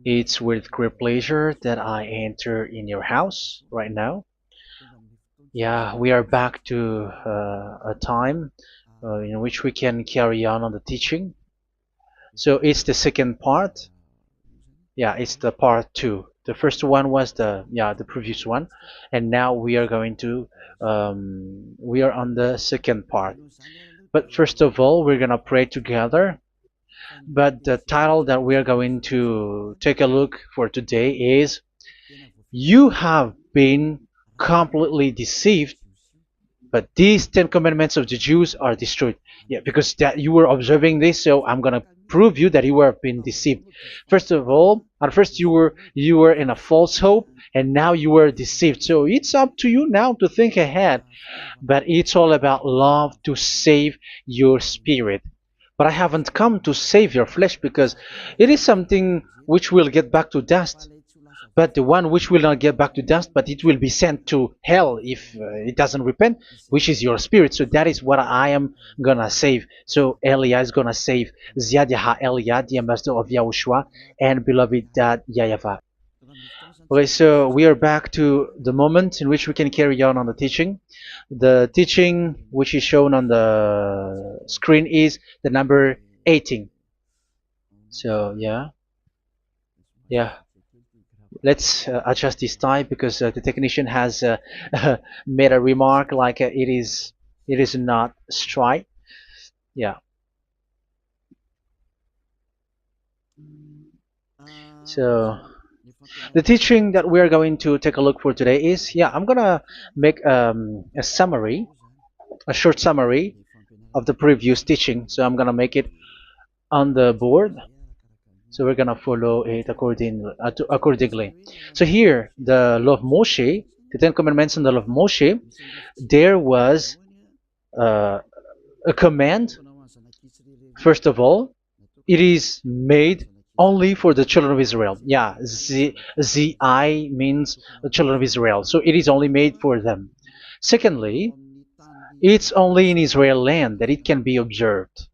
It's with great pleasure that I enter in your house right now. Yeah, we are back to a time in which we can carry on the teaching. So it's the second part. Yeah, it's the part two. The first one was the previous one, and now we are going to we are on the second part. But first of all, we're gonna pray together. But the title that we are going to take a look for today is "You have been completely deceived, but these 10 commandments of the Jews are destroyed." Yeah, because that you were observing this, so I'm gonna prove you that you were being deceived. First of all, at first you were in a false hope, and now you were deceived. So it's up to you now to think ahead. But it's all about love to save your spirit. But I haven't come to save your flesh, because it is something which will get back to dust. But the one which will not get back to dust, but it will be sent to hell if it doesn't repent, which is your spirit. So that is what I am gonna save. So Elia is gonna save Ziadiha Elia, the ambassador of Yahushua, and beloved dad YAHVAH. Okay, so we are back to the moment in which we can carry on the teaching. The teaching which is shown on the screen is the number 18. So yeah, let's adjust this time, because the technician has made a remark like it is not straight. Yeah. So the teaching that we are going to take a look for today is, I'm gonna make a summary, a short summary of the previous teaching. So I'm gonna make it on the board. So we're gonna follow it accordingly. So here, the law of Moshe, the 10 Commandments and the law of Moshe, there was uh, a command. First of all, it is made only for the children of Israel. Yeah, Z I means the children of Israel. So it is only made for them. Secondly, it's only in Israel land that it can be observed.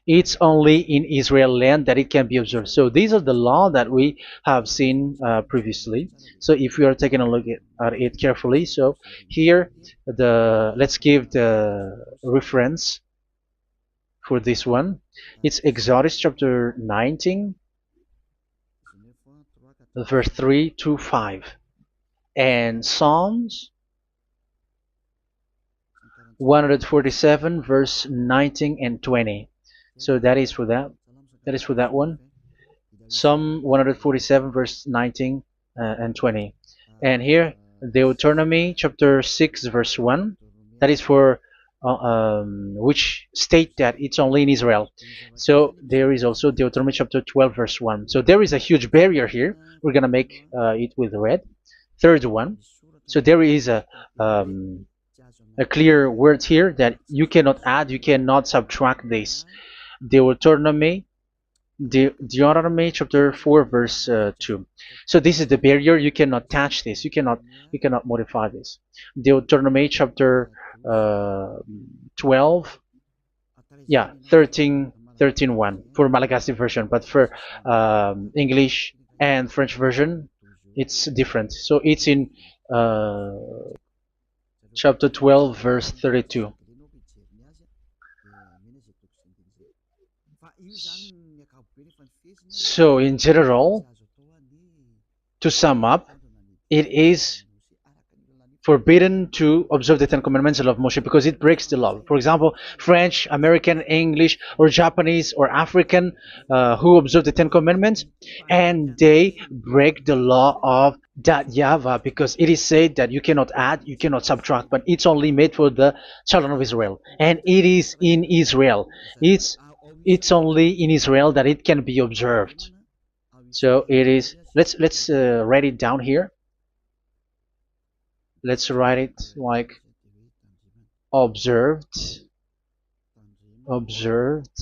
It's only in Israel land that it can be observed. So these are the law that we have seen previously. So if we are taking a look at it carefully, so here let's give the reference for this one. It's Exodus chapter 19, verse 3 to 5, and Psalms 147, verse 19 and 20. So that is for that. That is for that one. Psalm 147, verse 19 and 20. And here, Deuteronomy chapter 6, verse 1. That is for which state that it's only in Israel. So there is also Deuteronomy chapter 12, verse 1. So there is a huge barrier here. We're going to make it with red. Third one. So there is a clear word here that you cannot add, you cannot subtract this. Deuteronomy chapter 4, verse 2. So this is the barrier. You cannot touch this. You cannot modify this. Deuteronomy chapter 12, 13 1 for Malagasy version, but for English and French version, it's different. So it's in chapter 12, verse 32. So in general, to sum up, it is forbidden to observe the 10 Commandments and love Moshe, because it breaks the law. For example, French, American, English, or Japanese or African who observe the 10 Commandments, and they break the law of that YAHVAH, because it is said that you cannot add, you cannot subtract, but it's only made for the children of Israel, and it is in Israel. It's only in Israel that it can be observed. So it is. Let's write it down here. Let's write it like observed, observed,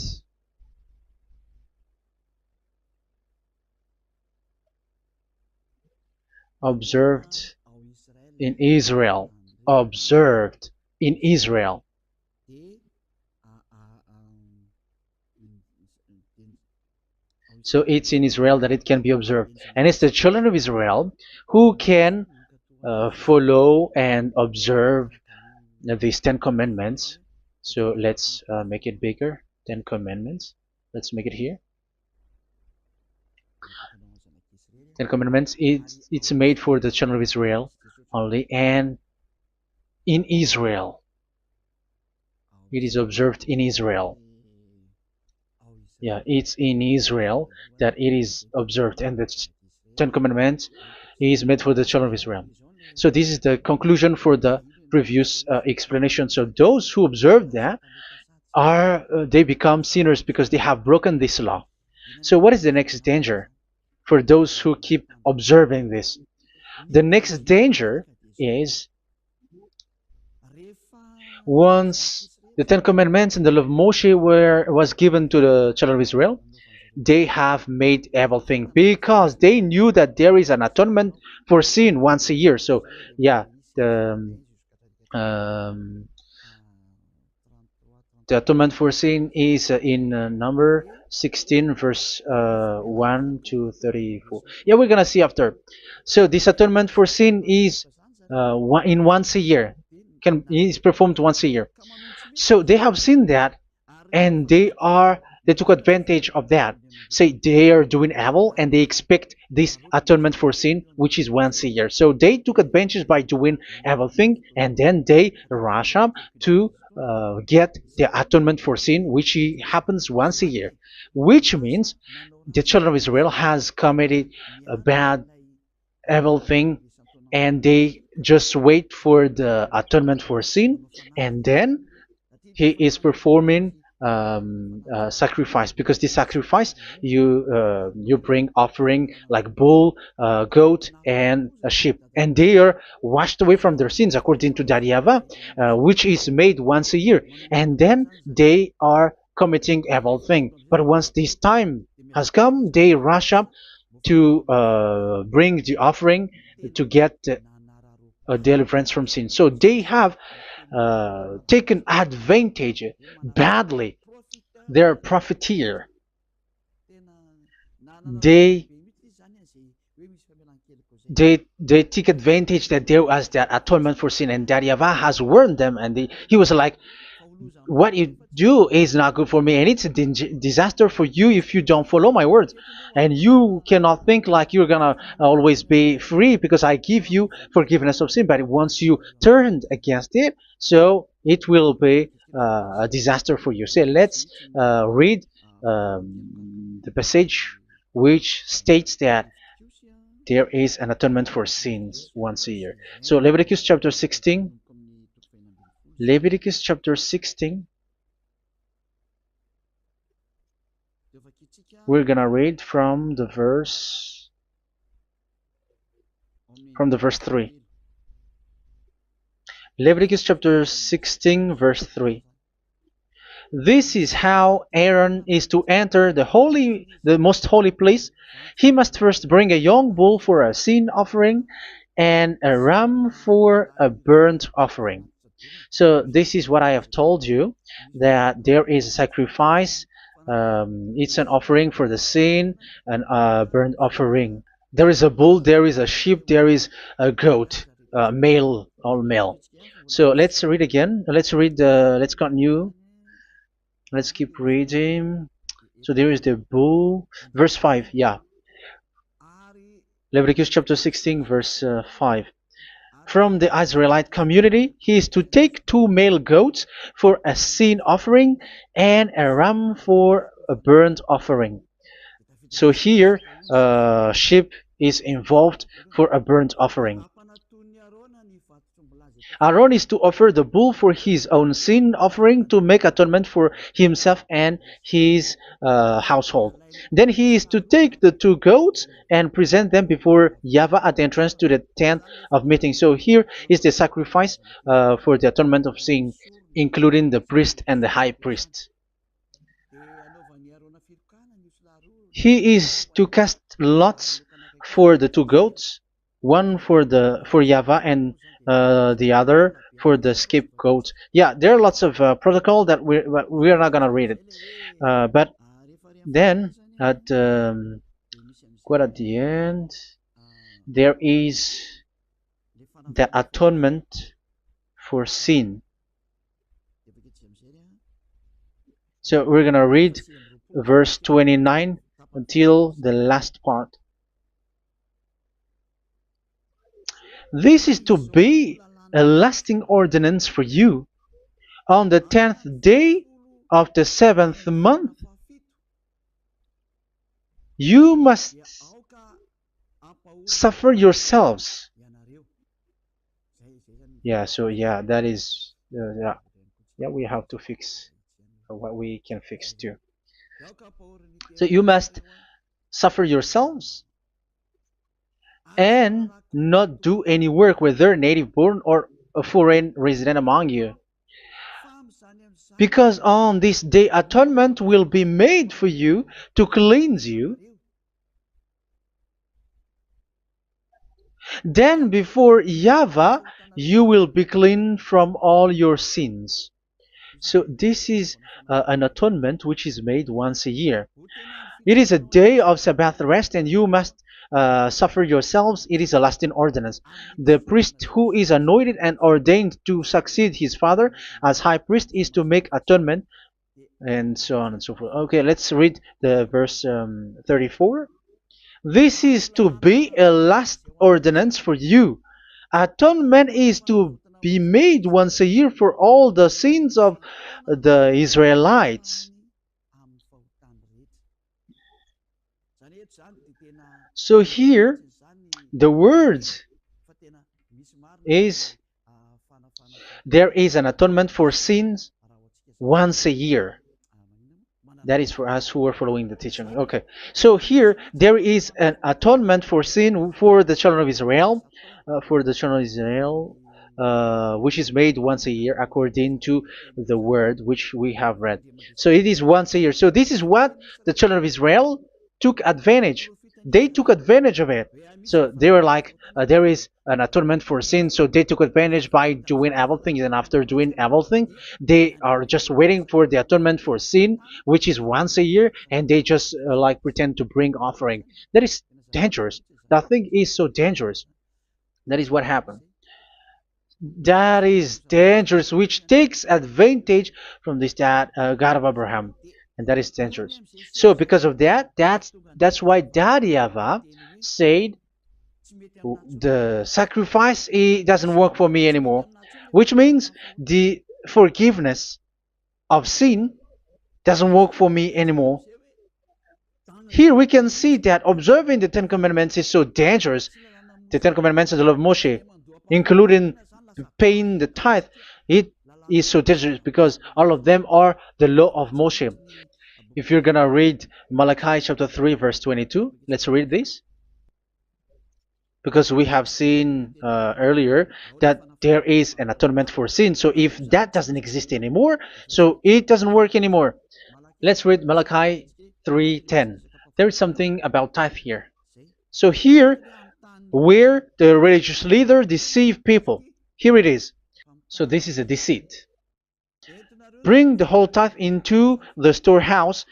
observed in Israel, observed in Israel. So it's in Israel that it can be observed. And it's the children of Israel who can follow and observe these 10 commandments. So let's make it bigger. 10 commandments. Let's make it here. 10 commandments. It's made for the children of Israel only, and in Israel. It is observed in Israel. Yeah, it's in Israel that it is observed, and the Ten Commandments is made for the children of Israel. So this is the conclusion for the previous explanation. So those who observe that are they become sinners because they have broken this law. So what is the next danger for those who keep observing this? The next danger is once the Ten Commandments and the law of Moshe was given to the children of Israel, they have made everything because they knew that there is an atonement for sin once a year. So yeah, um, the atonement for sin is in number 16 verse 1 to 34. Yeah, we're gonna see after. So this atonement for sin is in once a year, is performed once a year. So they have seen that, and they took advantage of that. Say they are doing evil and they expect this atonement for sin, which is once a year. So they took advantage by doing evil thing, and then they rush up to get the atonement for sin, which happens once a year, which means the children of Israel has committed a bad evil thing, and they just wait for the atonement for sin, and then he is performing sacrifice, because the sacrifice you bring offering like bull, goat, and a sheep, and they are washed away from their sins according to that YAHVAH, which is made once a year, and then they are committing evil thing. But once this time has come, they rush up to bring the offering to get deliverance from sin. So they have taken advantage badly. They're profiteer. They they take advantage that there was that atonement for sin, and that YAHVAH has warned them, and he was like, what you do is not good for me, and it's a disaster for you if you don't follow my words, and you cannot think like you're gonna always be free because I give you forgiveness of sin, but once you turned against it, so it will be a disaster for you. So let's read the passage which states that there is an atonement for sins once a year. So Leviticus chapter 16. Leviticus chapter 16. We're gonna read from the verse 3. Leviticus chapter 16 verse 3. This is how Aaron is to enter the most holy place. He must first bring a young bull for a sin offering and a ram for a burnt offering. So this is what I have told you, that there is a sacrifice. It's an offering for the sin, and a burnt offering. There is a bull, there is a sheep, there is a goat, male, all male. So let's read again. Let's continue. Let's keep reading. So there is the bull, verse 5. Yeah, Leviticus chapter 16 verse 5. From the Israelite community, he is to take 2 male goats for a sin offering and a ram for a burnt offering. So here, sheep is involved for a burnt offering. Aaron is to offer the bull for his own sin offering to make atonement for himself and his household. Then he is to take the 2 goats and present them before YAHVAH at the entrance to the tent of meeting. So here is the sacrifice for the atonement of sin, including the priest and the high priest. He is to cast lots for the 2 goats, one for YAHVAH and the other for the scapegoat. Yeah, there are lots of protocol that we are not gonna read it, but then at quite at the end, there is the atonement for sin. So we're gonna read verse 29 until the last part. This is to be a lasting ordinance for you. On the 10th day of the 7th month, you must suffer yourselves. Yeah, so yeah, that is, yeah, we have to fix what we can fix too. So you must suffer yourselves and not do any work, whether native born or a foreign resident among you. Because on this day atonement will be made for you to cleanse you. Then before YAHVAH you will be clean from all your sins. So this is an atonement which is made once a year. It is a day of Sabbath rest, and you must suffer yourselves. It is a lasting ordinance. The priest who is anointed and ordained to succeed his father as high priest is to make atonement, and so on and so forth. Okay, let's read the verse 34. This is to be a last ordinance for you. Atonement is to be made once a year for all the sins of the Israelites. So here, the words is there is an atonement for sins once a year. That is for us who are following the teaching. Okay, so here there is an atonement for sin for the children of Israel, which is made once a year according to the word which we have read. So it is once a year. So this is what the children of Israel took advantage. They took advantage of it. So they were like, there is an atonement for sin, so they took advantage by doing evil things, and after doing evil things, they are just waiting for the atonement for sin, which is once a year, and they just like pretend to bring offering. That is dangerous. That thing is so dangerous. That is what happened. That is dangerous, which takes advantage from this God of Abraham, and that is dangerous. So because of that, that's why Daddy YAHVAH said the sacrifice, it doesn't work for me anymore, which means the forgiveness of sin doesn't work for me anymore. Here we can see that observing the Ten Commandments is so dangerous. The Ten Commandments of the law of Moshe, including paying the tithe, it is so dangerous because all of them are the law of Moshe. If you're gonna read Malachi chapter 3 verse 22, let's read this. Because we have seen earlier that there is an atonement for sin. So if that doesn't exist anymore, so it doesn't work anymore. Let's read Malachi 3:10. There is something about tithe here. So here, where the religious leader deceived people, here it is. So this is a deceit. Bring the whole tithe into the storehouse,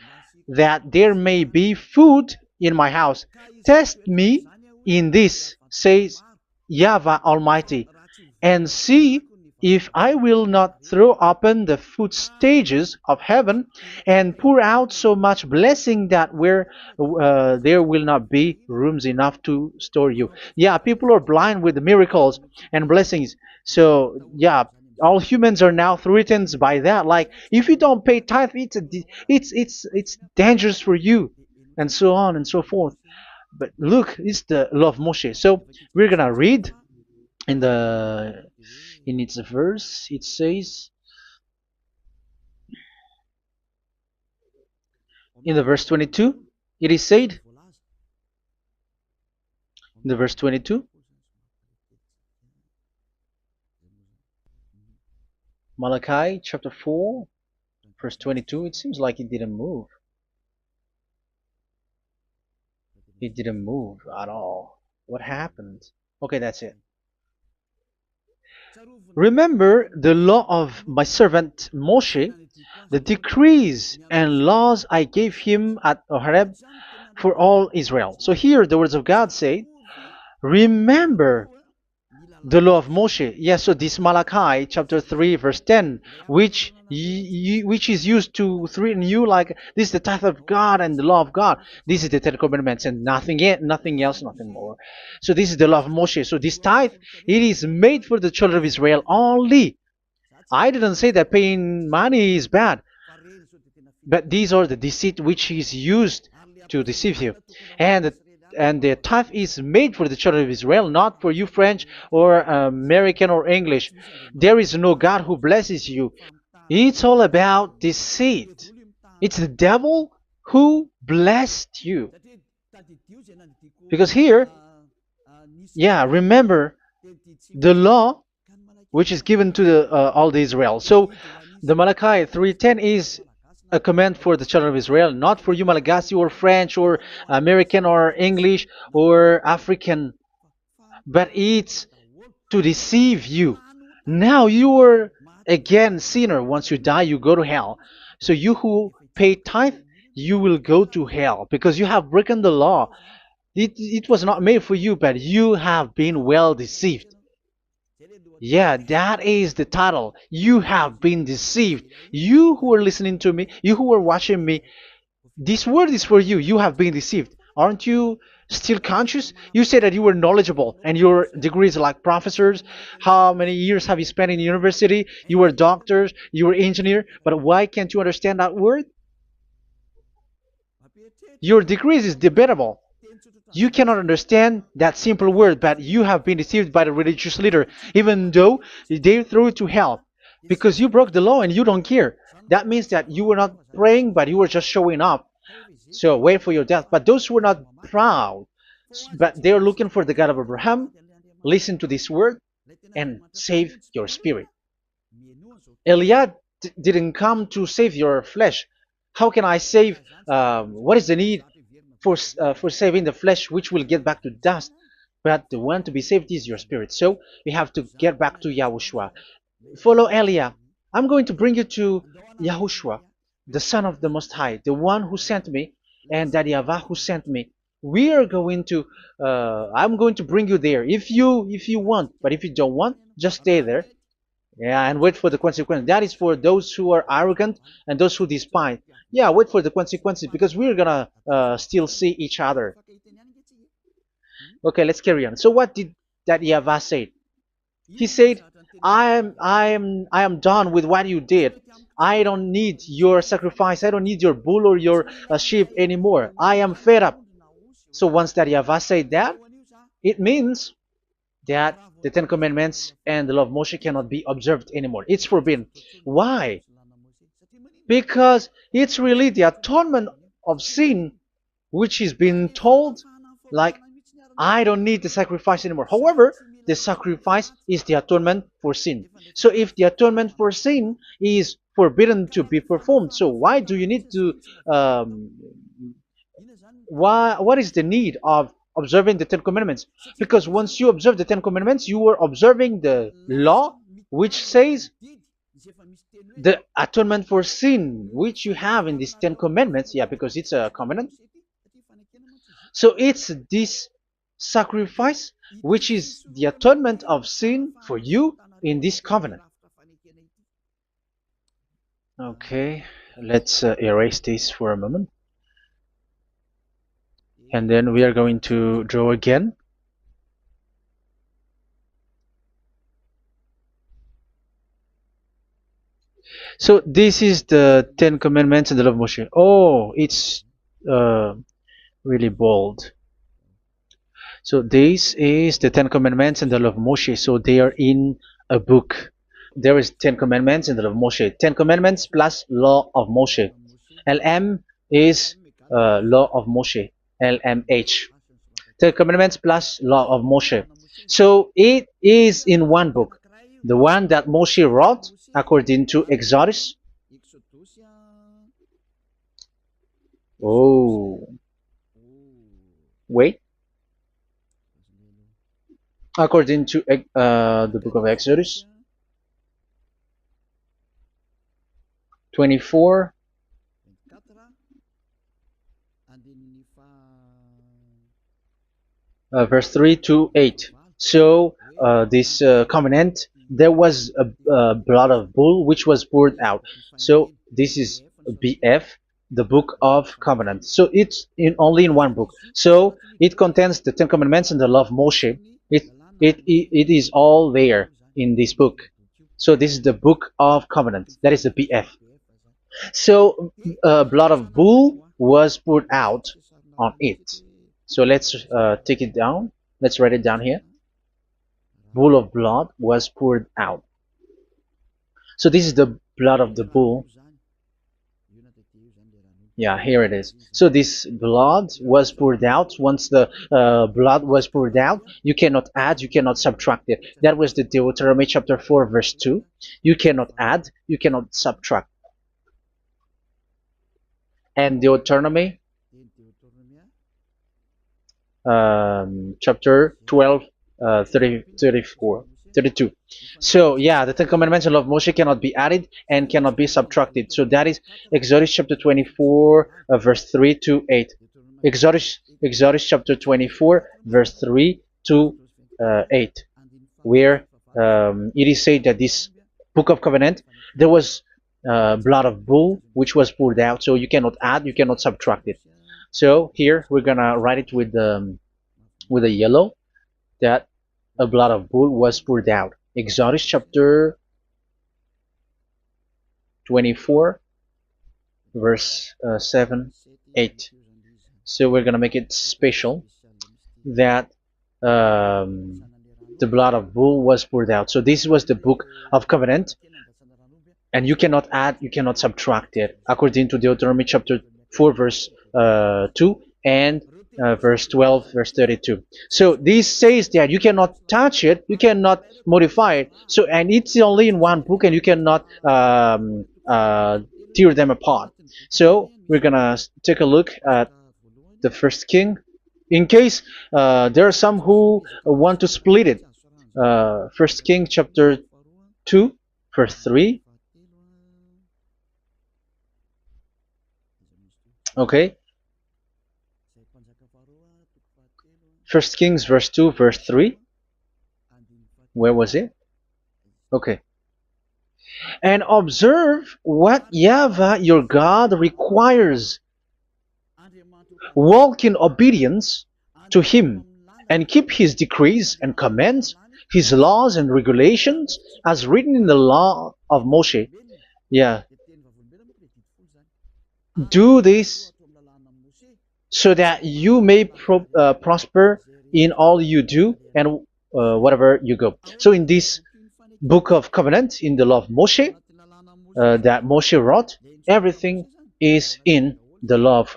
that there may be food in my house. Test me in this, says YAHVAH Almighty, and see if I will not throw open the food stages of heaven and pour out so much blessing that where there will not be rooms enough to store you. Yeah, people are blind with the miracles and blessings. So yeah, all humans are now threatened by that. Like, if you don't pay tithe, it's dangerous for you, and so on and so forth. But look, it's the law of Moshe. So we're gonna read in its verse. It says in the verse 22. It is said in the verse 22. Malachi chapter 4 verse 22. It seems like it didn't move. It didn't move at all. What happened? Okay, that's it. Remember the law of my servant Moshe, the decrees and laws I gave him at Horeb for all Israel. So here the words of God say, remember the law of Moshe. Yes, so this Malachi chapter 3 verse 10, which is used to threaten you like this is the tithe of God and the law of God. This is the Ten Commandments and nothing else, nothing more. So this is the law of Moshe. So this tithe, it is made for the children of Israel only. I didn't say that paying money is bad, but these are the deceit which is used to deceive you. And the tithe is made for the children of Israel, not for you French or American or English. There is no God who blesses you. It's all about deceit. It's the devil who blessed you. Because here, yeah, remember the law which is given to all the Israel. So the Malachi 3:10 is a command for the children of Israel, not for you Malagasy or French or American or English or African, but it's to deceive you. Now you are again sinner. Once you die, you go to hell. So you who pay tithe, you will go to hell because you have broken the law. It was not made for you, but you have been well deceived. Yeah, that is the title. You have been deceived. You who are listening to me, you who are watching me, this word is for you. You have been deceived. Aren't you still conscious? You said that you were knowledgeable and your degrees like professors. How many years have you spent in university? You were doctors, you were engineer, but why can't you understand that word? Your degrees is debatable. You cannot understand that simple word, but you have been deceived by the religious leader, even though they threw you to hell because you broke the law and you don't care. That means that you were not praying, but you were just showing up. So wait for your death. But those who are not proud, but they are looking for the God of Abraham, listen to this word and save your spirit. Eliad didn't come to save your flesh. How can I save? What is the need for saving the flesh, which will get back to dust? But the one to be saved is your spirit. So we have to get back to Yahushua. Follow Elia. I'm going to bring you to Yahushua, the Son of the Most High, the one who sent me, and that YAHVAH who sent me. We are going to. I'm going to bring you there if you want, but if you don't want, just stay there. Yeah, and wait for the consequence. That is for those who are arrogant and those who despise. Yeah, wait for the consequences because we're gonna still see each other. Okay, let's carry on. So what did that YAHVAH say? He said, I am done with what you did. I don't need your sacrifice. I don't need your bull or your sheep anymore. I am fed up. So once that YAHVAH said that, it means that the Ten Commandments and the law of Moshe cannot be observed anymore. It's forbidden. Why? Because it's really the atonement of sin which is being told, like, I don't need the sacrifice anymore. However, the sacrifice is the atonement for sin. So if the atonement for sin is forbidden to be performed, so why do you need to what is the need of observing the Ten Commandments? Because once you observe the Ten Commandments, you are observing the law which says the atonement for sin which you have in these Ten Commandments. Yeah, because it's a covenant. So it's this sacrifice which is the atonement of sin for you in this covenant. Okay, let's erase this for a moment. And then we are going to draw again. So this is the Ten Commandments and the law of Moshe. Oh, it's really bold. So this is the Ten Commandments and the law of Moshe. So they are in a book. There is Ten Commandments and the law of Moshe. Ten Commandments plus law of Moshe. LM is law of Moshe. LMH. Ten Commandments plus law of Moshe. So it is in one book. The one that Moshe wrote according to Exodus. Oh, wait. According to the book of Exodus 24, verse 3 to 8. So this covenant, there was a blood of bull which was poured out. So this is BF, the book of covenant. So it's only in one book. So it contains the Ten Commandments and the law of Moshe. It is all there in this book. So this is the book of covenant. That is the BF. So blood of bull was poured out on it. So let's take it down. Let's write it down here. Bull of blood was poured out. So this is the blood of the bull. Yeah, here it is. So this blood was poured out. Once the blood was poured out, you cannot add, you cannot subtract it. That was the Deuteronomy chapter 4, verse 2. You cannot add, you cannot subtract. And Deuteronomy chapter 12, 32. So yeah, the Ten Commandments and law of Moshe cannot be added and cannot be subtracted. So that is Exodus chapter 24, verse 3 to 8. Exodus chapter 24, verse 3 to 8, where it is said that this book of covenant, there was blood of bull which was poured out. So you cannot add, you cannot subtract it. So here we're gonna write it with a yellow, that a blood of bull was poured out. Exodus chapter 24, verse 7, 8. So we're gonna make it special that the blood of bull was poured out. So this was the book of covenant, and you cannot add, you cannot subtract it, according to Deuteronomy chapter 4, verse 2 and verse 12, verse 32. So this says that you cannot touch it, you cannot modify it. So, and it's only in one book, and you cannot tear them apart. So we're gonna take a look at the first king. In case there are some who want to split it, First King chapter 2, verse 3. Okay. First Kings verse 2, verse 3. Where was it? Okay. And observe what YAHVAH your God requires. Walk in obedience to him, and keep his decrees and commands, his laws and regulations, as written in the law of Moshe. Yeah. Do this so that you may prosper in all you do and whatever you go. So in this book of covenant, in the law of Moshe, that Moshe wrote, everything is in the law of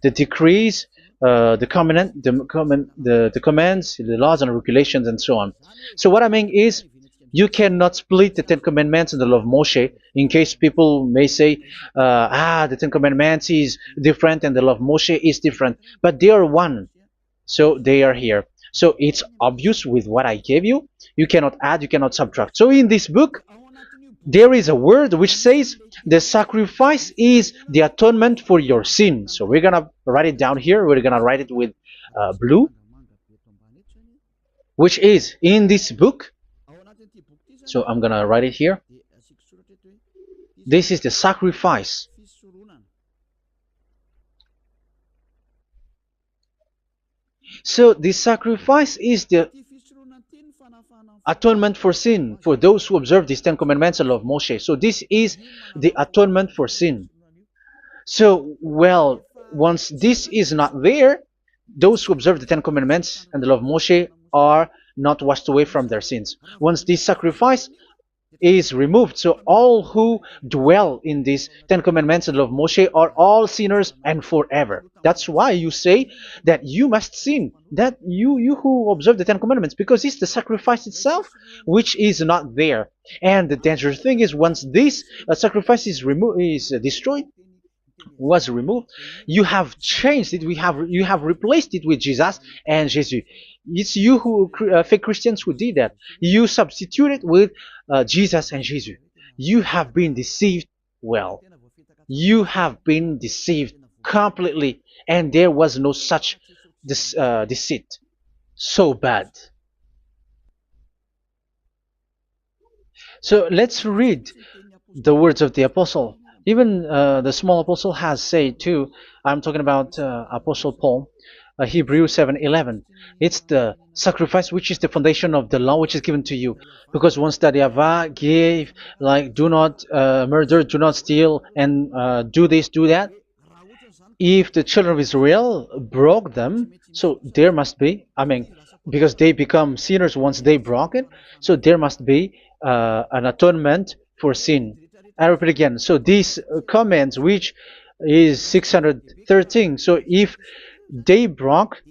the decrees, the covenant, the commands, the laws and regulations, and so on. So what I mean is, you cannot split the Ten Commandments and the law of Moshe. In case people may say, the Ten Commandments is different and the law of Moshe is different, but they are one. So they are here. So it's obvious with what I gave you. You cannot add, you cannot subtract. So in this book, there is a word which says the sacrifice is the atonement for your sin. So we're gonna write it down here. We're gonna write it with blue, which is in this book. So I'm gonna write it here. This is the sacrifice. So the sacrifice is the atonement for sin for those who observe these Ten Commandments and law of Moshe. So this is the atonement for sin. So, well, once this is not there, those who observe the Ten Commandments and the law of Moshe are not washed away from their sins. Once this sacrifice is removed, so all who dwell in these Ten Commandments and law of Moshe are all sinners and forever. That's why you say that you must sin, that you who observe the Ten Commandments, because it's the sacrifice itself which is not there. And the dangerous thing is, once this sacrifice is destroyed, was removed, you have changed it. You have replaced it with Jesus and Jesus. It's you who fake Christians who did that. You substituted with Jesus and Jesus. You have been deceived well. You have been deceived completely, and there was no such deceit. So bad. So let's read the words of the apostle. Even the small apostle has said too. I'm talking about Apostle Paul, Hebrews 7:11. It's the sacrifice which is the foundation of the law which is given to you. Because once that YAHVAH gave, like, do not murder, do not steal, and do this, do that, if the children of Israel broke them, so there must be, I mean, because they become sinners once they broke it, so there must be an atonement for sin. I repeat again. So these commands, which is 613, so if they broke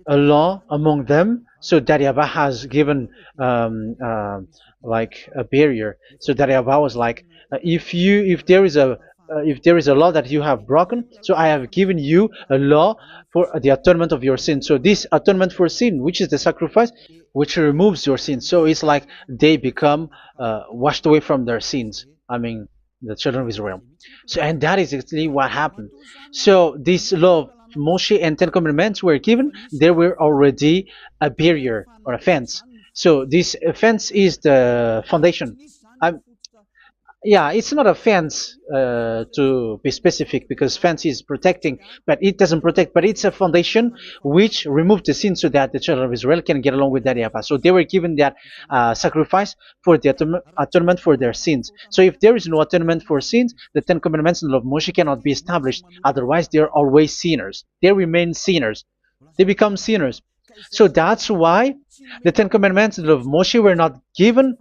a law among them, so that YAHVAH has given like a barrier. So that YAHVAH was like, if there is a law that you have broken, so I have given you a law for the atonement of your sin. So this atonement for sin, which is the sacrifice, which removes your sins. So it's like they become washed away from their sins. I mean, the children of Israel. So, and that is exactly what happened. So this law of Moshe and Ten Commandments were given. There were already a barrier or a fence. So this fence is the foundation. I'm, yeah, it's not a fence to be specific, because fence is protecting, but it doesn't protect. But it's a foundation which removed the sin so that the children of Israel can get along with that YAHVAH. So they were given that sacrifice for the atonement for their sins. So if there is no atonement for sins, the Ten Commandments and the law of Moshe cannot be established. Otherwise, they are always sinners. They remain sinners. They become sinners. So that's why the Ten Commandments and the law of Moshe were not given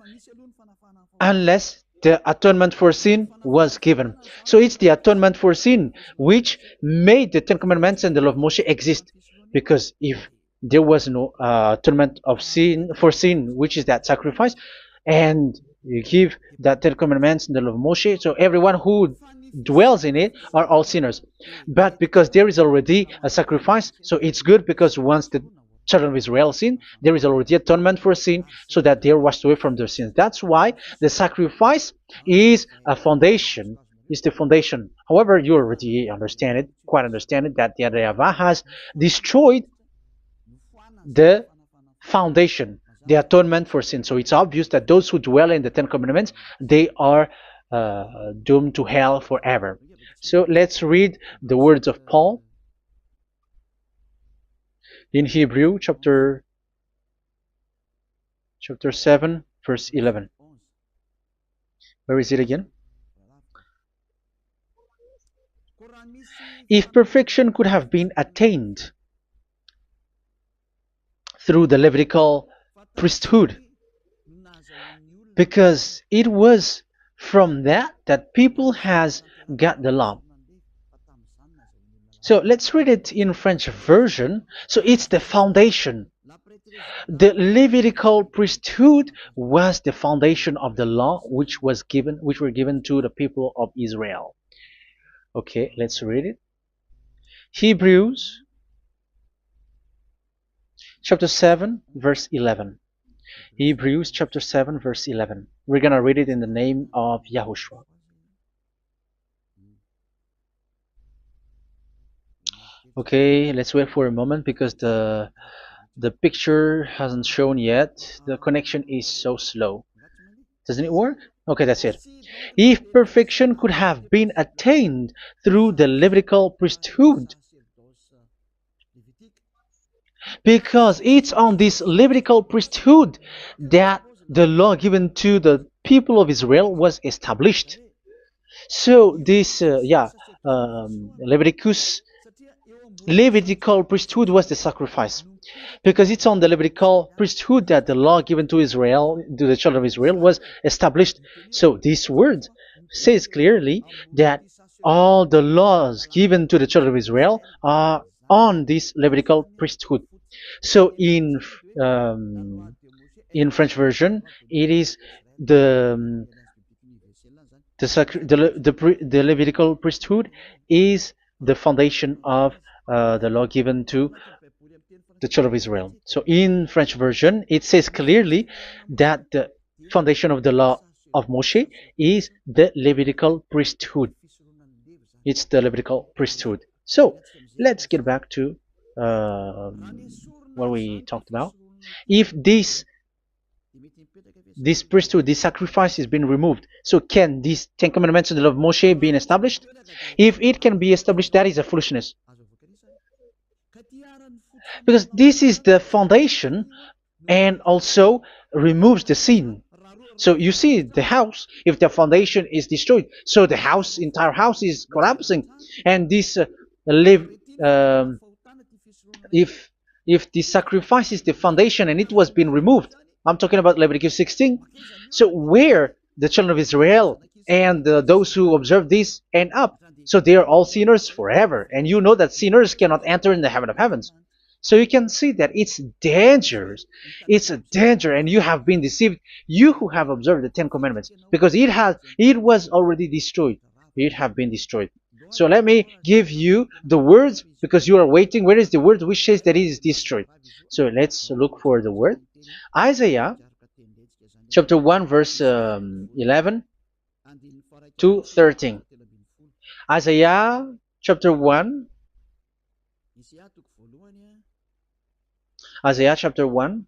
unless the atonement for sin was given. So it's the atonement for sin which made the Ten Commandments and the law of Moshe exist. Because if there was no atonement of sin for sin, which is that sacrifice, and you give that Ten Commandments and the law of Moshe, so everyone who dwells in it are all sinners. But because there is already a sacrifice, so it's good, because once the children of Israel sin, there is already atonement for sin, so that they are washed away from their sins. That's why the sacrifice is a foundation, is the foundation. However, you already understand it, quite understand it, that the YAHVAH has destroyed the foundation, the atonement for sin. So it's obvious that those who dwell in the Ten Commandments, they are doomed to hell forever. So let's read the words of Paul in Hebrew chapter 7 verse 11. Where is it again? If perfection could have been attained through the Levitical priesthood, because it was from that people has got the law. So let's read it in French version. So it's the foundation. The Levitical priesthood was the foundation of the law which were given to the people of Israel. Okay, let's read it. Hebrews chapter 7 verse 11. Hebrews chapter 7 verse 11. We're gonna read it in the name of YAHOSHUAH. Okay, let's wait for a moment, because the picture hasn't shown yet. The connection is so slow. Doesn't it work? Okay, that's it. If perfection could have been attained through the Levitical priesthood, because it's on this Levitical priesthood that the law given to the people of Israel was established. So this, Levitical priesthood was the sacrifice, because it's on the Levitical priesthood that the law given to Israel, to the children of Israel, was established. So this word says clearly that all the laws given to the children of Israel are on this Levitical priesthood. So in French version, it is the Levitical priesthood is the foundation of the law given to the children of Israel. So in French version, it says clearly that the foundation of the law of Moshe is the Levitical priesthood. It's the Levitical priesthood. So let's get back to what we talked about. If this priesthood, this sacrifice is being removed, so can these Ten Commandments of Moshe be established? If it can be established, that is a foolishness. Because this is the foundation and also removes the sin. So you see the house, if the foundation is destroyed, so the house, entire house is collapsing. And this live, um, if the sacrifice is the foundation and it was being removed, I'm talking about Leviticus 16. So where the children of Israel and those who observe this end up, so they are all sinners forever. And you know that sinners cannot enter in the heaven of heavens. So you can see that it's dangerous. It's a danger, and you have been deceived. You who have observed the Ten Commandments, because it was already destroyed. It have been destroyed. So let me give you the words, because you are waiting. Where is the word which says that it is destroyed? So let's look for the word. Isaiah chapter 1 verse 11 to 13. Isaiah chapter 1. Isaiah chapter 1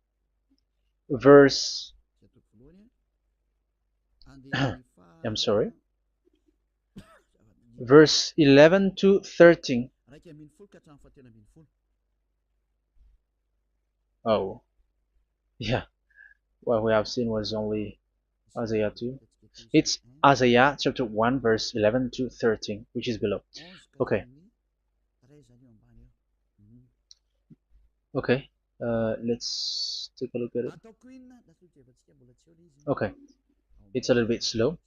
verse I'm sorry, verse 11 to 13. Oh, yeah, what we have seen was only Isaiah 2. It's Isaiah chapter 1 verse 11 to 13, which is below. Okay. Okay. Let's take a look at it. Okay. It's a little bit slow.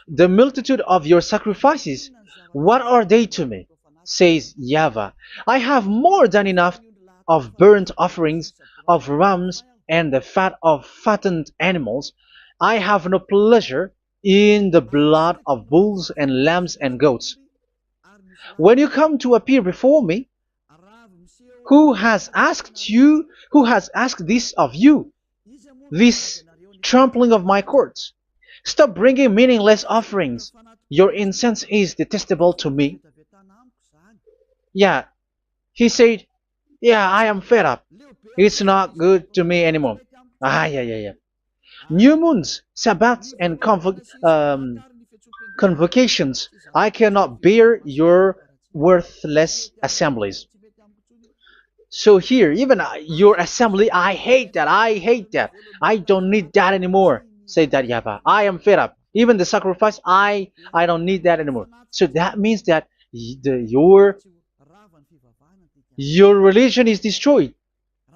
The multitude of your sacrifices, what are they to me? Says YAHVAH. I have more than enough of burnt offerings, of rams, and the fat of fattened animals. I have no pleasure in the blood of bulls and lambs and goats. When you come to appear before me, who has asked this of you, this trampling of my courts? Stop bringing meaningless offerings. Your incense is detestable to me. Yeah, he said, yeah, I am fed up. It's not good to me anymore. Yeah. New moons, Sabbaths, and convocations. I cannot bear your worthless assemblies. So here, even your assembly, I hate that. I hate that. I don't need that anymore. Say that, YAHVAH. I am fed up. Even the sacrifice, I don't need that anymore. So that means that your religion is destroyed.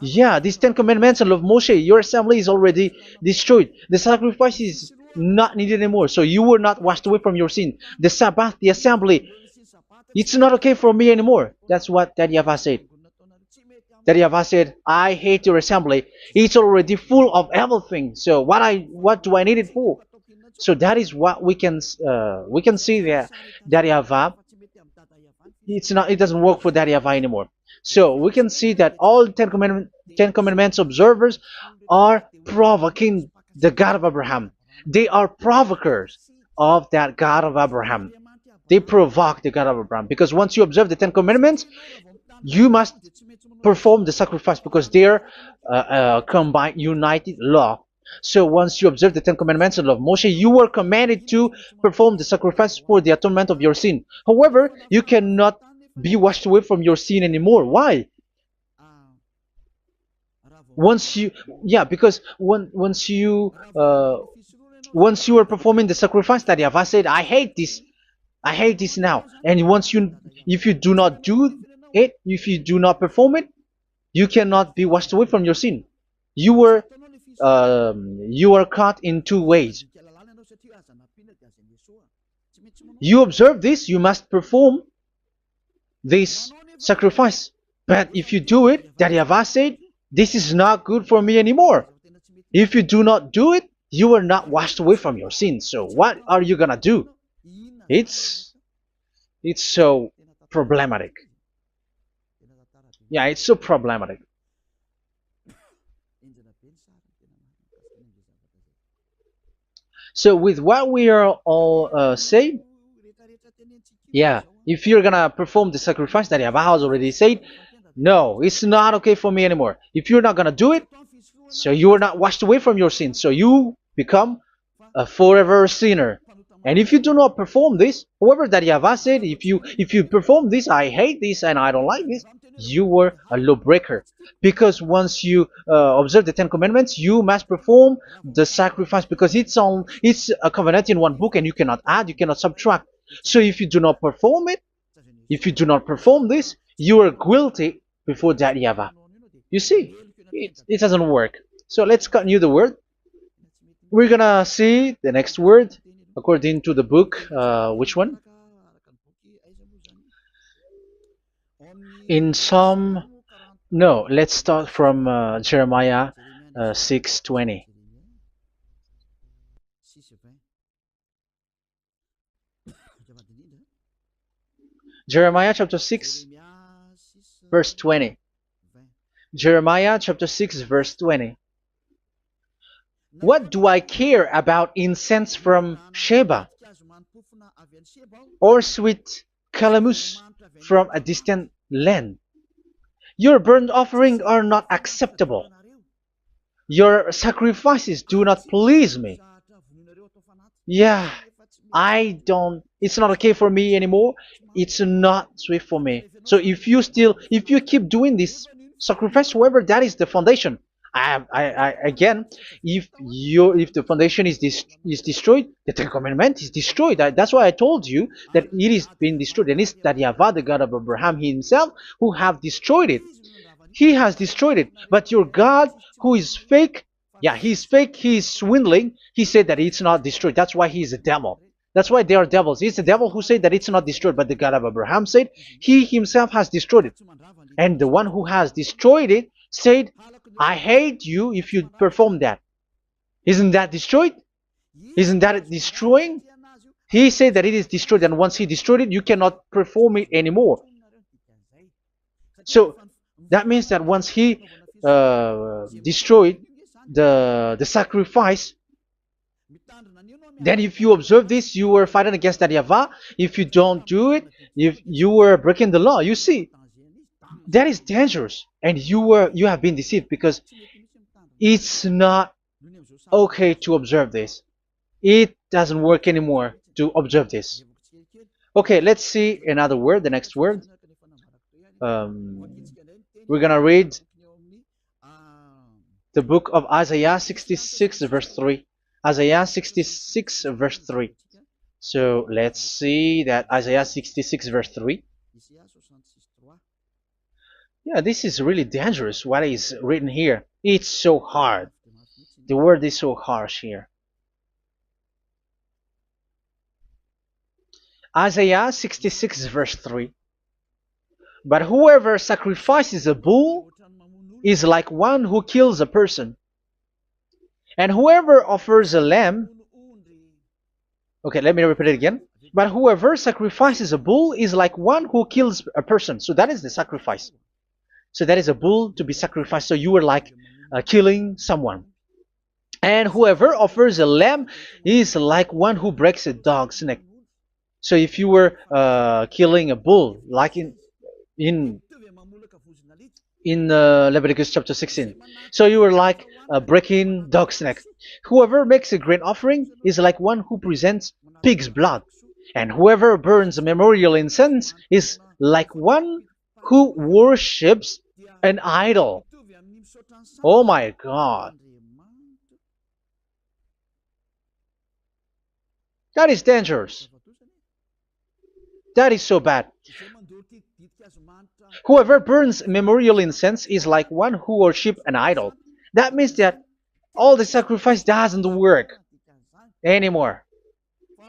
Yeah, these Ten Commandments of Moshe, your assembly is already destroyed. The sacrifice is not needed anymore. So you were not washed away from your sin. The Sabbath, the assembly, it's not okay for me anymore. That's what that YAHVAH said. That YAHVAH said, I hate your assembly. It's already full of everything. So what do I need it for? So that is what we can see there. That YAHVAH, it doesn't work for that YAHVAH anymore. So we can see that all Ten Commandments observers are provoking the God of Abraham. They are provokers of that God of Abraham. They provoke the God of Abraham, because once you observe the Ten Commandments, you must perform the sacrifice, because they are combined, united law. So once you observe the Ten Commandments of Moshe, you were commanded to perform the sacrifice for the atonement of your sin. However, you cannot be washed away from your sin anymore. Why? Because once you are performing the sacrifice, that YAHVAH said, I hate this now. And if you do not do it, if you do not perform it, you cannot be washed away from your sin. You are caught in two ways. You observe this, you must perform this sacrifice. But if you do it, that YAHVAH said, this is not good for me anymore. If you do not do it, you are not washed away from your sins. So what are you gonna do? It's so problematic. Yeah, it's so problematic. So with what we are all saying, yeah, if you're gonna perform the sacrifice that Yahweh has already said, no, it's not okay for me anymore. If you're not gonna do it, so you are not washed away from your sins, so you become a forever sinner. And if you do not perform this, however that Yahweh said, if you perform this, I hate this and I don't like this, you were a lawbreaker. Because once you observe the Ten Commandments, you must perform the sacrifice, because it's a covenant in one book and you cannot add, you cannot subtract. So if you do not perform it, if you do not perform this, you are guilty before that Yahweh. You see, it doesn't work. So let's continue the word. We're gonna see the next word according to the book. Which one? In Psalm. No, let's start from Jeremiah 6:20. Jeremiah chapter 6, verse 20. Jeremiah chapter 6, verse 20. What do I care about incense from Sheba, or sweet calamus from a distant land? Your burnt offerings are not acceptable. Your sacrifices do not please me. Yeah, it's not okay for me anymore. It's not sweet for me. So if you keep doing this sacrifice, however, that is the foundation. Again, if the foundation is destroyed, the Ten Commandment is destroyed. That's why I told you that it is being destroyed, and it's that Yahweh, the God of Abraham himself, who have destroyed it. He has destroyed it. But your God, who is fake, yeah, he's fake, he's swindling. He said that it's not destroyed. That's why he's a devil. That's why they are devils. It's the devil who said that it's not destroyed, but the God of Abraham said he himself has destroyed it. And the one who has destroyed it said, I hate you if you perform that. Isn't that destroyed? Isn't that destroying? He said that it is destroyed, and once he destroyed it, you cannot perform it anymore. So that means that once he destroyed the sacrifice, then if you observe this, you were fighting against that Yahweh. If you don't do it, if you were breaking the law, you see, that is dangerous, and you have been deceived, because it's not okay to observe this. It doesn't work anymore to observe this. Okay, let's see another word, the next word. We're gonna read the book of Isaiah 66 verse 3. Isaiah 66 verse 3. So let's see that Isaiah 66 verse 3. Yeah, this is really dangerous what is written here. It's so hard. The word is so harsh here. Isaiah 66 verse 3. But whoever sacrifices a bull is like one who kills a person. And whoever offers a lamb... Okay, let me repeat it again. But whoever sacrifices a bull is like one who kills a person. So that is the sacrifice. So that is a bull to be sacrificed. So you were like killing someone. And whoever offers a lamb is like one who breaks a dog's neck. So if you were killing a bull, like in Leviticus chapter 16, so you were like breaking dog's neck. Whoever makes a grain offering is like one who presents pig's blood. And whoever burns a memorial incense is like one who worships an idol. Oh my God. That is dangerous. That is so bad. Whoever burns memorial incense is like one who worships an idol. That means that all the sacrifice doesn't work anymore.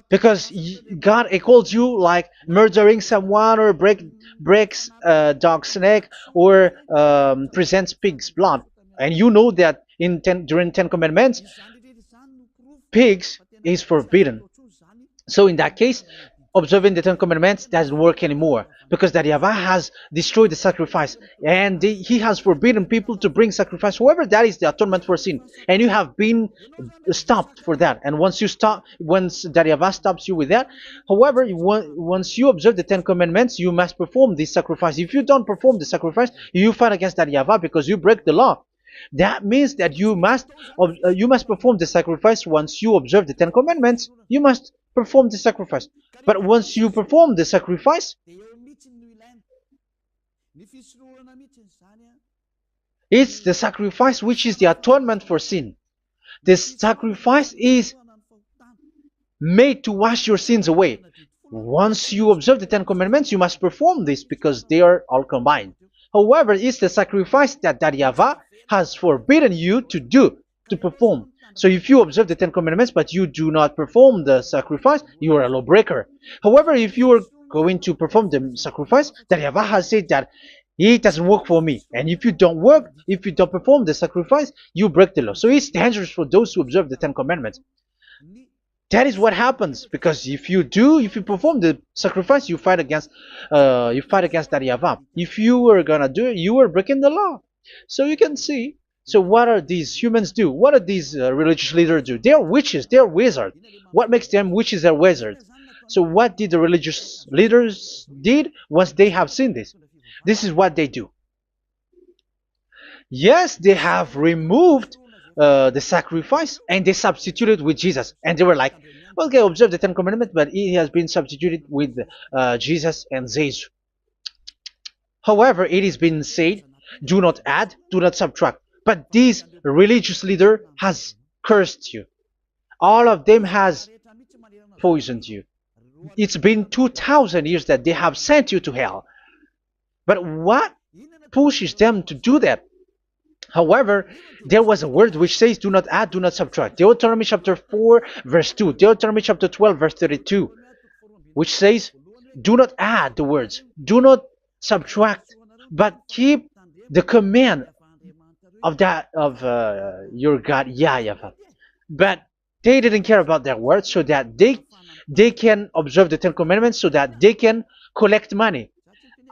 Because God equals you like murdering someone, or breaks a dog's neck, or presents pig's blood. And you know that during 10 Commandments, pigs is forbidden. So in that case, observing the Ten Commandments doesn't work anymore because that Yahweh has destroyed the sacrifice and he has forbidden people to bring sacrifice. However, that is the atonement for sin, and you have been stopped for that. And once you stop, once that Yahweh stops you with that, however, once you observe the Ten Commandments, you must perform this sacrifice. If you don't perform the sacrifice, you fight against that Yahweh because you break the law. That means that you must perform the sacrifice. Once you observe the Ten Commandments, you must perform the sacrifice. But once you perform the sacrifice, it's the sacrifice which is the atonement for sin. This sacrifice is made to wash your sins away. Once you observe the Ten Commandments, you must perform this because they are all combined. However, it's the sacrifice that Yahweh has forbidden you to do, to perform. So if you observe the Ten Commandments but you do not perform the sacrifice, you are a lawbreaker. However, if you are going to perform the sacrifice, that Yahweh has said that it doesn't work for me. And if you don't perform the sacrifice, you break the law. So it's dangerous for those who observe the Ten Commandments. That is what happens, because if you perform the sacrifice, you fight against that Yahweh. If you were gonna do it, you were breaking the law. So you can see. So what are these humans do? What are these religious leaders do? They are witches. They are wizards. What makes them witches or wizards? So what did the religious leaders did once they have seen this? This is what they do. Yes, they have removed the sacrifice and they substituted with Jesus, and they were like, okay, observe the Ten Commandments, but it has been substituted with Jesus and Jesus. However, it is been said, do not add, do not subtract. But this religious leader has cursed you. All of them has poisoned you. It's been 2,000 years that they have sent you to hell. But what pushes them to do that? However, there was a word which says, do not add, do not subtract. Deuteronomy chapter 4, verse 2. Deuteronomy chapter 12, verse 32. Which says, do not add the words. Do not subtract. But keep the command of your God, YAHVAH. But they didn't care about their words, so that they can observe the Ten Commandments, so that they can collect money.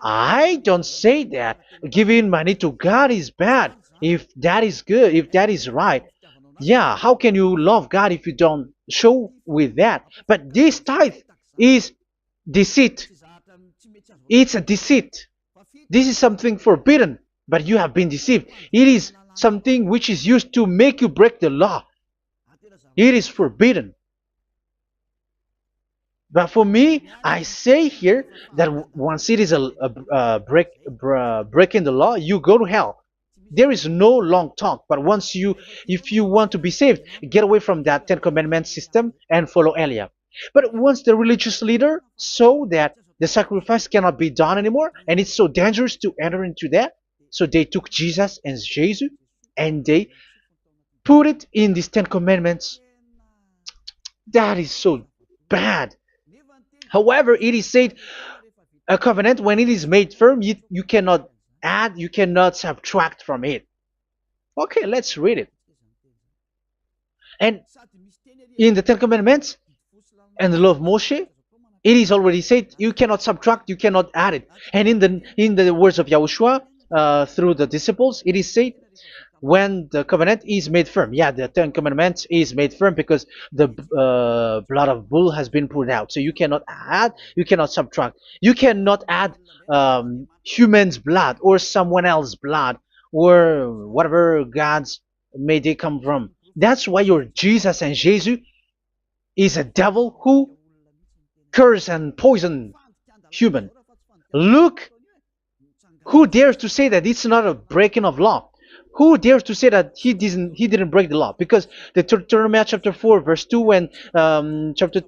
I don't say that giving money to God is bad. If that is good, if that is right, yeah, how can you love God if you don't show with that? But this tithe is deceit. It's a deceit. This is something forbidden, but you have been deceived. It is something which is used to make you break the law. It is forbidden. But for me, I say here that once it is breaking the law, you go to hell. There is no long talk. But if you want to be saved, get away from that Ten Commandments system and follow Eliab. But once the religious leader saw that the sacrifice cannot be done anymore, and it's so dangerous to enter into that, so they took Jesus and Jesus and they put it in these Ten Commandments. That is so bad. However, it is said a covenant, when it is made firm, you cannot add, you cannot subtract from it. Okay, let's read it. And in the Ten Commandments and the law of Moshe, it is already said you cannot subtract, you cannot add it. And in the words of YAHOSHUAH through the disciples, it is said when the covenant is made firm. Yeah, the Ten Commandments is made firm because the blood of bull has been poured out. So you cannot add, you cannot subtract. You cannot add human's blood or someone else's blood or whatever gods may they come from. That's why your Jesus and Jesus is a devil who curse and poison human. Look, who dares to say that it's not a breaking of law? Who dares to say that he didn't break the law? Because the Deuteronomy chapter 4 verse 2 and chapter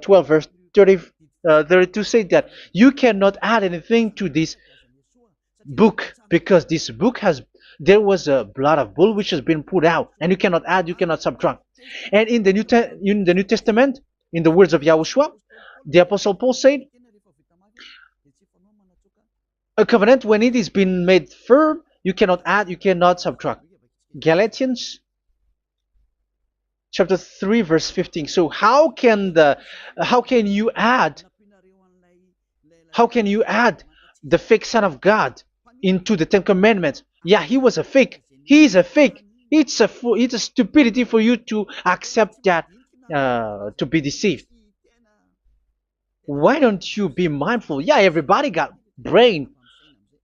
12 verse 32 say that you cannot add anything to this book, because this book there was a blood of bull which has been put out, and you cannot add, you cannot subtract. And in the New Testament, in the words of YAHOSHUAH, the Apostle Paul said, a covenant, when it is been made firm, you cannot add, you cannot subtract. Galatians chapter 3 verse 15. So how can you add How can you add the fake Son of God into the Ten Commandments? Yeah, he was a fake. He is a fake. It's a stupidity for you to accept that, to be deceived. Why don't you be mindful? Yeah, everybody got brain,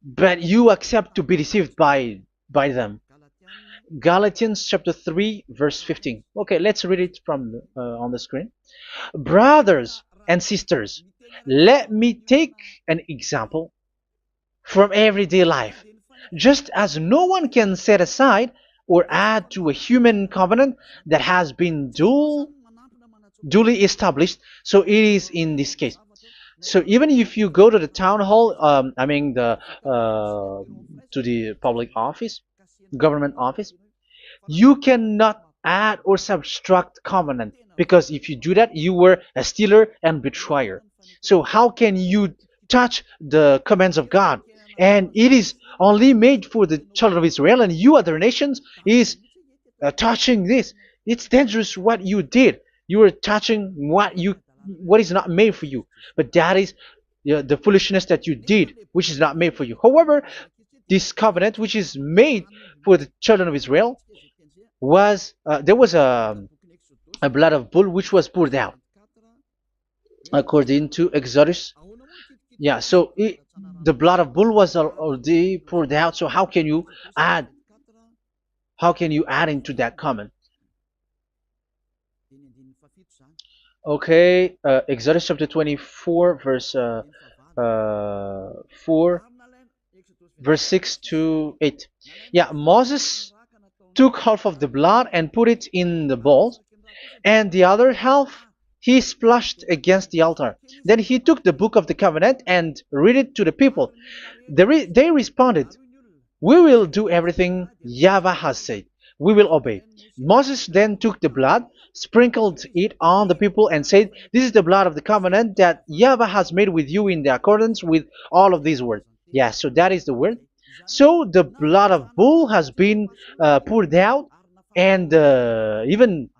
but you accept to be deceived by them. Galatians chapter 3 verse 15. Okay, let's read it from on the screen. Brothers and sisters, let me take an example from everyday life. Just as no one can set aside or add to a human covenant that has been duly established, so it is in this case. So even if you go to the town hall, I mean to the public office, government office, you cannot add or subtract covenant, because if you do that, you were a stealer and betrayer. So how can you touch the commands of God? And it is only made for the children of Israel, and you other nations is touching this. It's dangerous what you did. You are touching what is not made for you. But that is the foolishness that you did, which is not made for you. However, this covenant, which is made for the children of Israel, was there was a blood of bull which was poured out according to Exodus. Yeah, so the blood of bull was already poured out. So add how can you add into that comment? Okay, Exodus chapter 24, verse 4, verse 6 to 8. Yeah, Moses took half of the blood and put it in the bowl, and the other half he splashed against the altar. Then he took the book of the covenant and read it to the people. They responded, "We will do everything YAHVAH has said. We will obey." Moses then took the blood, sprinkled it on the people, and said, "This is the blood of the covenant that YAHVAH has made with you in the accordance with all of these words." Yeah, so that is the word. So the blood of bull has been poured out, and even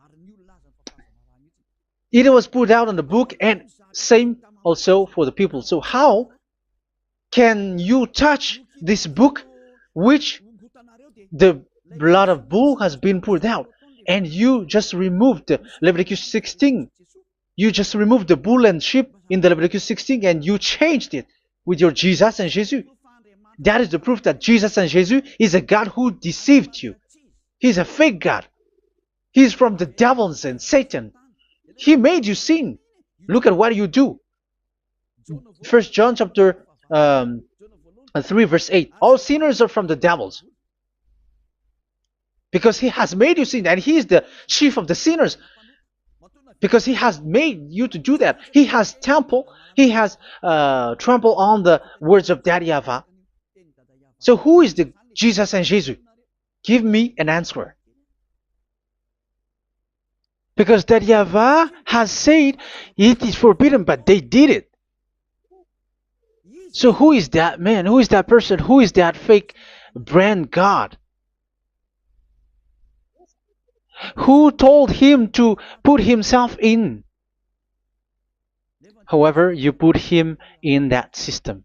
it was poured out on the book, and same also for the people. So how can you touch this book which the blood of bull has been poured out, and you just removed Leviticus 16? You just removed the bull and sheep in the Leviticus 16, and you changed it with your Jesus and Jesus. That is the proof that Jesus and Jesus is a God who deceived you. He's a fake God. He's from the devils and Satan. He made you sin. Look at what you do. First John chapter 3 verse 8. All sinners are from the devils, because he has made you sin, and he is the chief of the sinners, because he has made you to do that. He has trampled on the words of Daddy Ava. So who is the Jesus and Jesus? Give me an answer. Because Daddy Ava has said it is forbidden, but they did it. So who is that man? Who is that person? Who is that fake brand God? Who told him to put himself in? However, you put him in that system.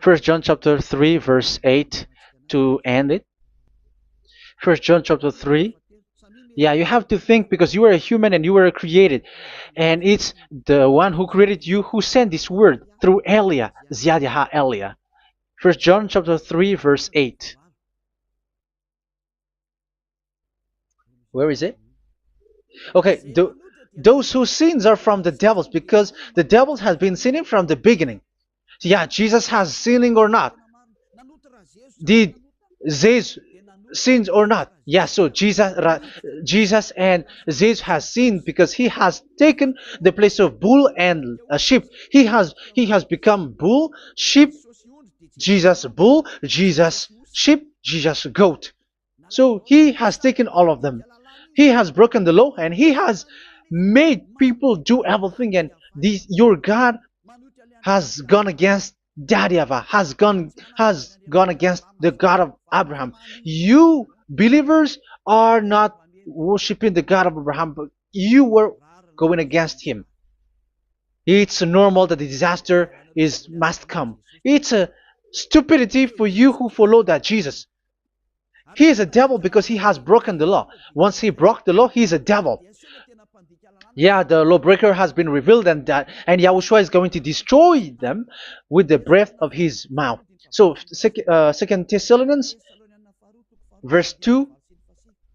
First John chapter 3 verse 8 to end it. First John chapter 3. Yeah, you have to think, because you are a human and you were created. And it's the one who created you who sent this word through Elia, Ziadiha Elia. First John chapter 3 verse 8. Where is it? Okay, those whose sins are from the devils, because the devils has been sinning from the beginning. Yeah, Jesus has sinning or not? Did Zeus sins or not? Yeah, so Jesus and Zeus has sinned, because he has taken the place of bull and a sheep. He has become bull, sheep, Jesus bull, Jesus sheep, Jesus goat. So he has taken all of them. He has broken the law, and he has made people do everything. And your God has gone against Daddy Ava, has gone against the God of Abraham. You believers are not worshiping the God of Abraham, but you were going against him. It's normal that the disaster is must come. It's a stupidity for you who follow that Jesus. He is a devil because he has broken the law. Once he broke the law, he is a devil. Yeah, the lawbreaker has been revealed, and Yahushua is going to destroy them with the breath of his mouth. So, Second Thessalonians, verse 2,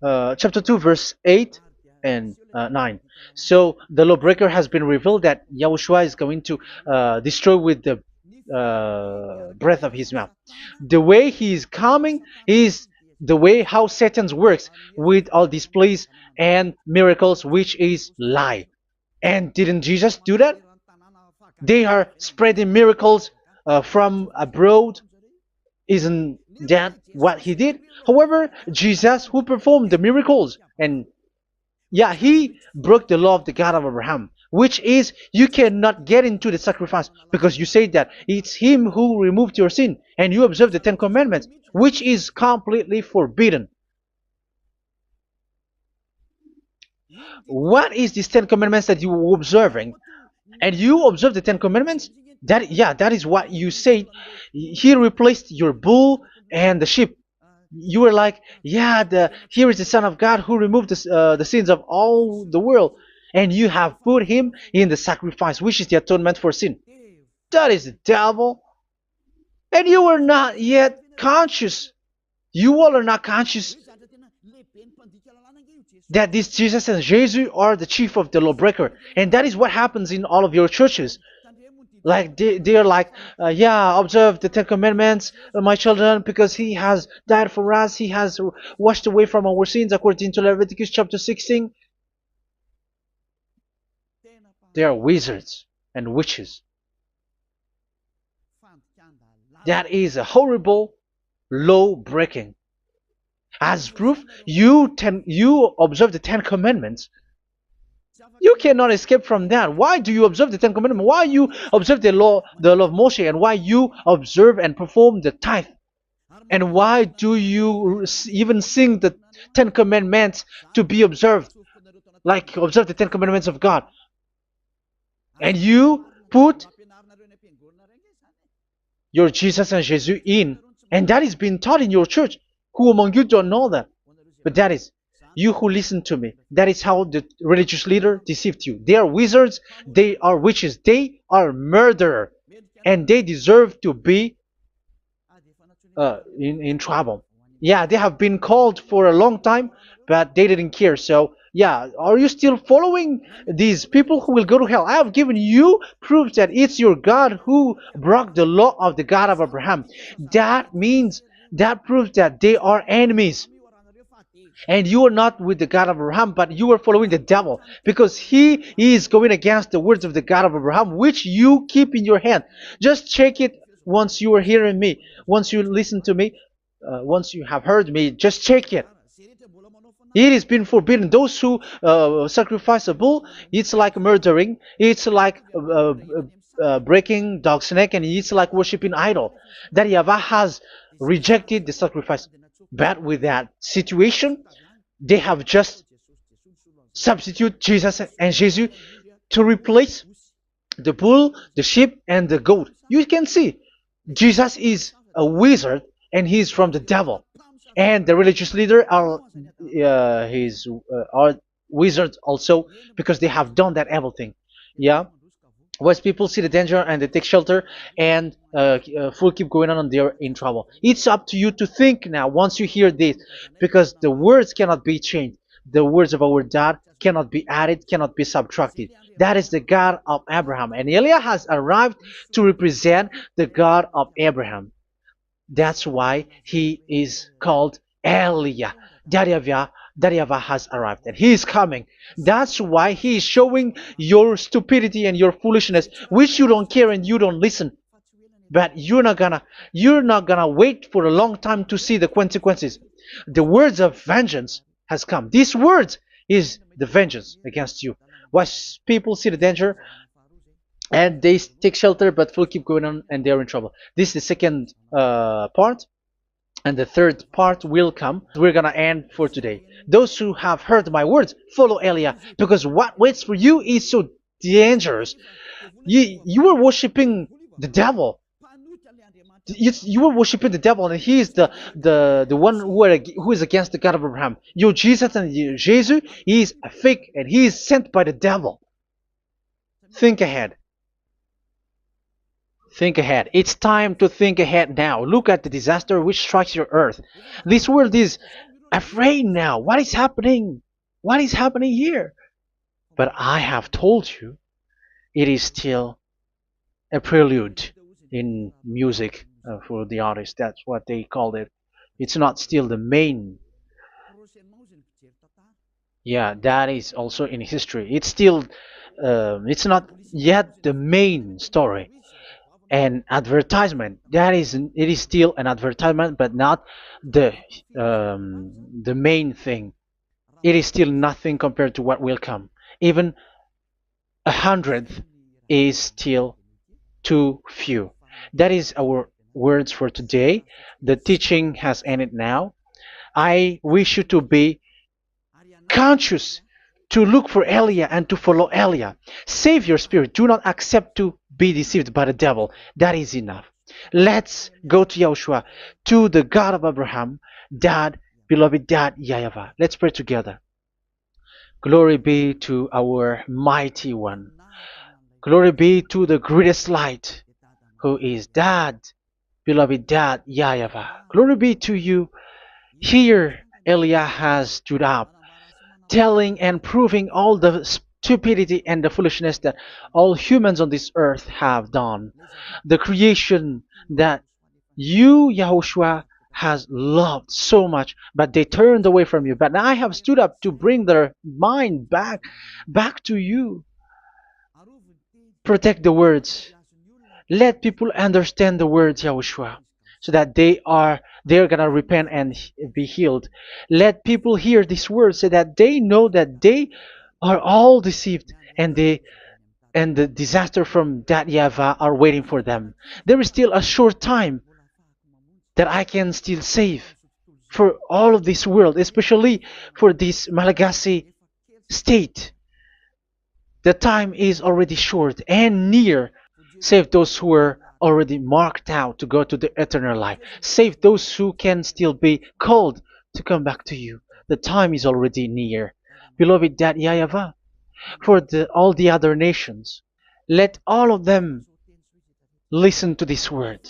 chapter 2, verse 8 and 9. So the lawbreaker has been revealed that Yahushua is going to destroy with the breath of his mouth. The way he is coming is the way how Satan works with all displays and miracles, which is lie. And didn't Jesus do that? They are spreading miracles from abroad. Isn't that what he did? However, Jesus, who performed the miracles, and yeah, he broke the law of the God of Abraham, which is you cannot get into the sacrifice because you say that it's him who removed your sin, and you observe the Ten Commandments, which is completely forbidden. What is these Ten Commandments that you were observing? And you observe the Ten Commandments? That is what you said. He replaced your bull and the sheep. You were like, yeah, here is the Son of God who removed the sins of all the world, and you have put him in the sacrifice, which is the atonement for sin. That is the devil. And you are not yet conscious. You all are not conscious that this Jesus and Jesus are the chief of the lawbreaker. And that is what happens in all of your churches. Like they're like, yeah, observe the Ten Commandments, my children, because he has died for us. He has washed away from our sins according to Leviticus chapter 16. They are wizards and witches. That is a horrible law breaking. As proof, you observe the Ten Commandments. You cannot escape from that. Why do you observe the Ten Commandments? Why you observe the law of Moshe, and why you observe and perform the tithe? And why do you even sing the Ten Commandments to be observed? Like observe the Ten Commandments of God. And you put your Jesus and Jesus in. And that is being taught in your church. Who among you don't know that? But that is you who listen to me. That is how the religious leader deceived you. They are wizards. They are witches. They are murderers. And they deserve to be in trouble. Yeah, they have been called for a long time, but they didn't care. So, yeah, are you still following these people who will go to hell? I have given you proof that it's your God who broke the law of the God of Abraham. That means, that proves that they are enemies. And you are not with the God of Abraham, but you are following the devil, because he is going against the words of the God of Abraham, which you keep in your hand. Just check it once you are hearing me, once you listen to me, once you have heard me, just check it. It has been forbidden. Those who sacrifice a bull, it's like murdering, it's like breaking dog's neck, and it's like worshiping idol. That YAHVAH has rejected the sacrifice. But with that situation, they have just substitute Jesus and Jesus to replace the bull, the sheep, and the goat. You can see Jesus is a wizard, and he is from the devil. And the religious leader are are wizards also, because they have done that evil thing. Yeah. Once people see the danger and they take shelter, and full keep going on, and they're in trouble. It's up to you to think now once you hear this, because the words cannot be changed. The words of our God cannot be added, cannot be subtracted. That is the God of Abraham, and Eliah has arrived to represent the God of Abraham. That's why he is called Eliah. YAHVAH has arrived, and he is coming. That's why he is showing your stupidity and your foolishness, which you don't care and you don't listen. But you're not gonna wait for a long time to see the consequences. The words of vengeance has come. These words is the vengeance against you. Once people see the danger and they take shelter, but will keep going on, and they're in trouble. This is the second part. And the third part will come. We're gonna end for today. Those who have heard my words, follow Eliah, because what waits for you is so dangerous. You were worshiping the devil. You were worshiping the devil, and he is the one who is against the God of Abraham. You Jesus and you, Jesus, he is a fake, and he is sent by the devil. Think ahead. Think ahead. It's time to think ahead now. Look at the disaster which strikes your earth. This world is afraid now. What is happening? What is happening here? But I have told you, it is still a prelude in music for the artist. That's what they called it. It's not still the main. Yeah, that is also in history. It's still, it's not yet the main story. And advertisement, that is, it is still an advertisement, but not the the main thing. It is still nothing compared to what will come. Even a hundredth is still too few. That is our words for today. The teaching has ended now. I wish you to be conscious, to look for Elia and to follow Elia. Save your spirit. Do not accept to be deceived by the devil. That is enough. Let's go to Yahushua, to the God of Abraham, Dad, beloved Dad, YAHVAH. Let's pray together. Glory be to our mighty one. Glory be to the greatest light, who is Dad, beloved Dad, YAHVAH. Glory be to you. Here, Elia has stood up, telling and proving all the stupidity and the foolishness that all humans on this earth have done. The creation that you, Yahushua, has loved so much, but they turned away from you. But I have stood up to bring their mind back to you. Protect the words. Let people understand the words, Yahushua, so that they're gonna repent and be healed. Let people hear these words so that they know that they are all deceived, and the disaster from that YAHVAH are waiting for them. There is still a short time that I can still save for all of this world, especially for this Malagasy state. The time is already short and near. Save those who were already marked out to go to the eternal life. Save those who can still be called to come back to you. The time is already near. Beloved Dad YAHVAH, for all the other nations, let all of them listen to this word,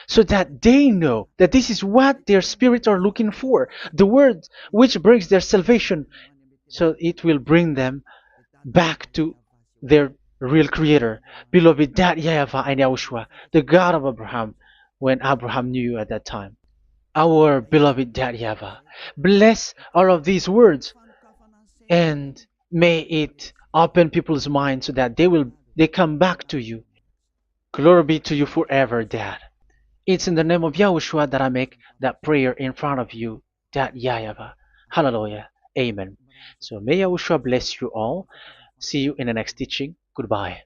so that they know that this is what their spirits are looking for, the word which brings their salvation, so it will bring them back to their real creator, beloved Dad YAHVAH and Yahushua, the God of Abraham, when Abraham knew you at that time. Our beloved Dad YAHVAH, bless all of these words, and may it open people's minds so that they come back to you. Glory be to you forever, Dad. It's in the name of Yahushua that I make that prayer in front of you, Dad YAHVAH. Hallelujah. Amen. So may Yahushua bless you all. See you in the next teaching. Goodbye.